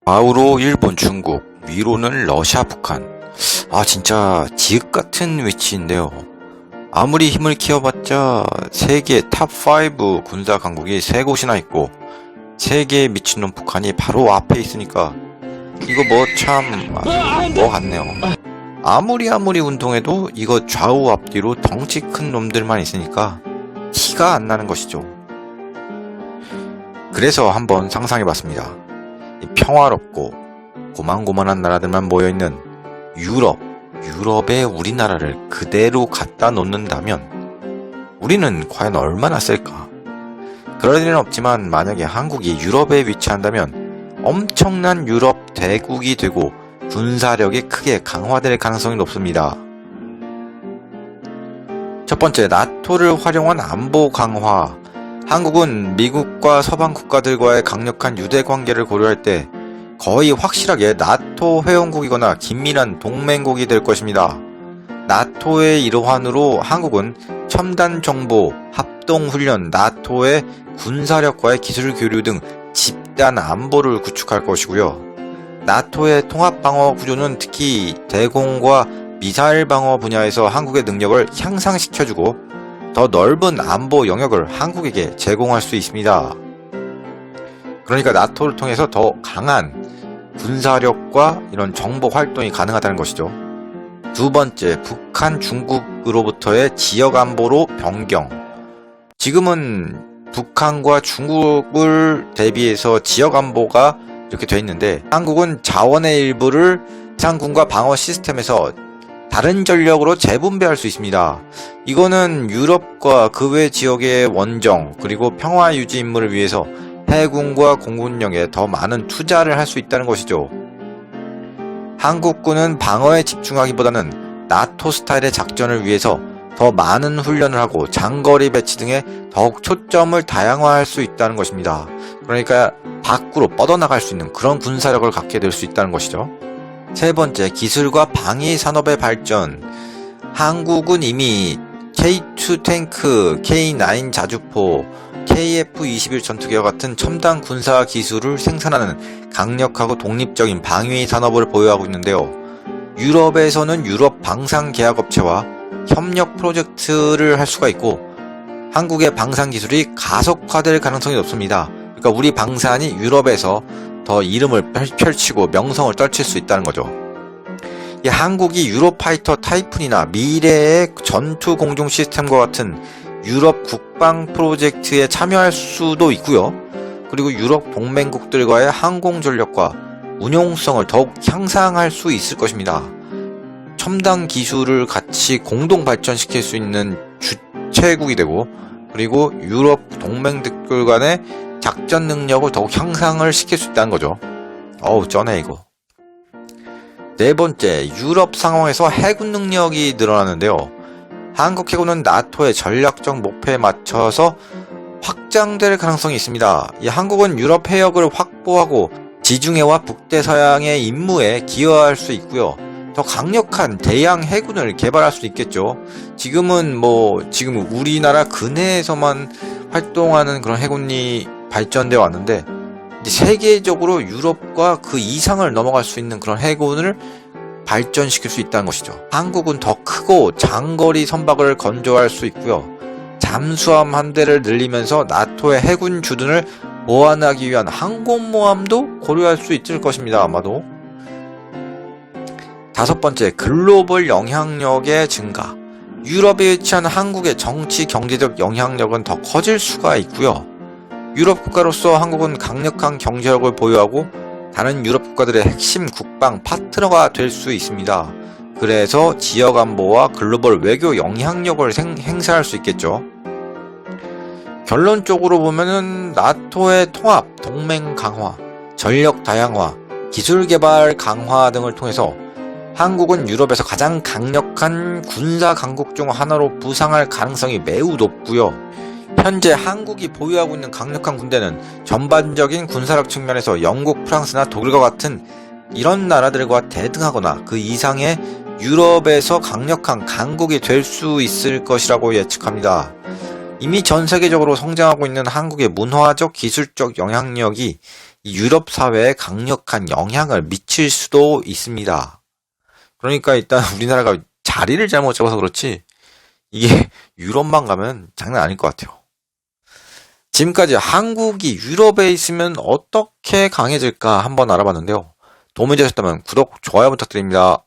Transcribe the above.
좌우로 일본, 중국, 위로는 러시아, 북한. 진짜 지읒 같은 위치인데요. 아무리 힘을 키워봤자 세계 탑5 군사 강국이 세 곳이나 있고 세계의 미친놈 북한이 바로 앞에 있으니까 이거 뭐 참 뭐 같네요. 아무리 운동해도 이거 좌우 앞뒤로 덩치 큰 놈들만 있으니까 티가 안 나는 것이죠. 그래서 한번 상상해봤습니다. 이 평화롭고 고만고만한 나라들만 모여있는 유럽에 우리나라를 그대로 갖다 놓는다면 우리는 과연 얼마나 셀까? 그럴 일은 없지만 만약에 한국이 유럽에 위치한다면 엄청난 유럽 대국이 되고 군사력이 크게 강화될 가능성이 높습니다. 첫 번째, 나토를 활용한 안보 강화. 한국은 미국과 서방 국가들과의 강력한 유대 관계를 고려할 때 거의 확실하게 나토 회원국이거나 긴밀한 동맹국이 될 것입니다. 나토의 일환으로 한국은 첨단 정보, 합동훈련, 나토의 군사력과의 기술 교류 등 집단 안보를 구축할 것이고요. 나토의 통합방어 구조는 특히 대공과 미사일 방어 분야에서 한국의 능력을 향상시켜주고 더 넓은 안보 영역을 한국에게 제공할 수 있습니다. 그러니까 나토를 통해서 더 강한 군사력과 이런 정보 활동이 가능하다는 것이죠. 두 번째, 북한, 중국으로부터의 지역 안보로 변경. 지금은 북한과 중국을 대비해서 지역 안보가 이렇게 돼 있는데 한국은 자원의 일부를 해상군과 방어 시스템에서 다른 전력으로 재분배할 수 있습니다. 이거는 유럽과 그 외 지역의 원정 그리고 평화 유지 임무를 위해서 해군과 공군력에 더 많은 투자를 할 수 있다는 것이죠. 한국군은 방어에 집중하기보다는 나토 스타일의 작전을 위해서 더 많은 훈련을 하고 장거리 배치 등에 더욱 초점을 다양화할 수 있다는 것입니다. 그러니까 밖으로 뻗어나갈 수 있는 그런 군사력을 갖게 될 수 있다는 것이죠. 세 번째, 기술과 방위 산업의 발전. 한국은 이미 K2 탱크, K9 자주포, KF-21 전투기와 같은 첨단 군사 기술을 생산하는 강력하고 독립적인 방위 산업을 보유하고 있는데요. 유럽에서는 유럽 방산 계약업체와 협력 프로젝트를 할 수가 있고 한국의 방산 기술이 가속화될 가능성이 높습니다. 그러니까 우리 방산이 유럽에서 더 이름을 펼치고 명성을 떨칠 수 있다는 거죠. 이 한국이 유로파이터 타이푼이나 미래의 전투 공중 시스템과 같은 유럽 국방 프로젝트에 참여할 수도 있고요. 그리고 유럽 동맹국들과의 항공 전력과 운용성을 더욱 향상할 수 있을 것입니다. 첨단 기술을 같이 공동 발전시킬 수 있는 주체국이 되고 그리고 유럽 동맹국들 간의 작전 능력을 더욱 향상을 시킬 수 있다는 거죠. 어우 쩌네 이거. 네 번째, 유럽 상황에서 해군 능력이 늘어나는데요. 한국 해군은 나토의 전략적 목표에 맞춰서 확장될 가능성이 있습니다. 이 한국은 유럽 해역을 확보하고 지중해와 북대서양의 임무에 기여할 수 있고요. 더 강력한 대양 해군을 개발할 수 있겠죠. 지금 우리나라 근해에서만 활동하는 그런 해군이 발전되어 왔는데 세계적으로 유럽과 그 이상을 넘어갈 수 있는 그런 해군을 발전시킬 수 있다는 것이죠. 한국은 더 크고 장거리 선박을 건조할 수 있고요. 잠수함 한 대를 늘리면서 나토의 해군 주둔을 보완하기 위한 항공모함도 고려할 수 있을 것입니다. 아마도. 다섯 번째, 글로벌 영향력의 증가. 유럽에 위치한 한국의 정치 경제적 영향력은 더 커질 수가 있고요. 유럽 국가로서 한국은 강력한 경제력을 보유하고 다른 유럽 국가들의 핵심 국방 파트너가 될 수 있습니다. 그래서 지역 안보와 글로벌 외교 영향력을 행사할 수 있겠죠. 결론적으로 보면은 나토의 통합, 동맹 강화, 전력 다양화, 기술 개발 강화 등을 통해서 한국은 유럽에서 가장 강력한 군사 강국 중 하나로 부상할 가능성이 매우 높고요. 현재 한국이 보유하고 있는 강력한 군대는 전반적인 군사력 측면에서 영국, 프랑스나 독일과 같은 이런 나라들과 대등하거나 그 이상의 유럽에서 강력한 강국이 될 수 있을 것이라고 예측합니다. 이미 전 세계적으로 성장하고 있는 한국의 문화적, 기술적 영향력이 이 유럽 사회에 강력한 영향을 미칠 수도 있습니다. 그러니까 일단 우리나라가 자리를 잘못 잡아서 그렇지 이게 유럽만 가면 장난 아닐 것 같아요. 지금까지 한국이 유럽에 있으면 어떻게 강해질까 한번 알아봤는데요. 도움이 되셨다면 구독, 좋아요 부탁드립니다.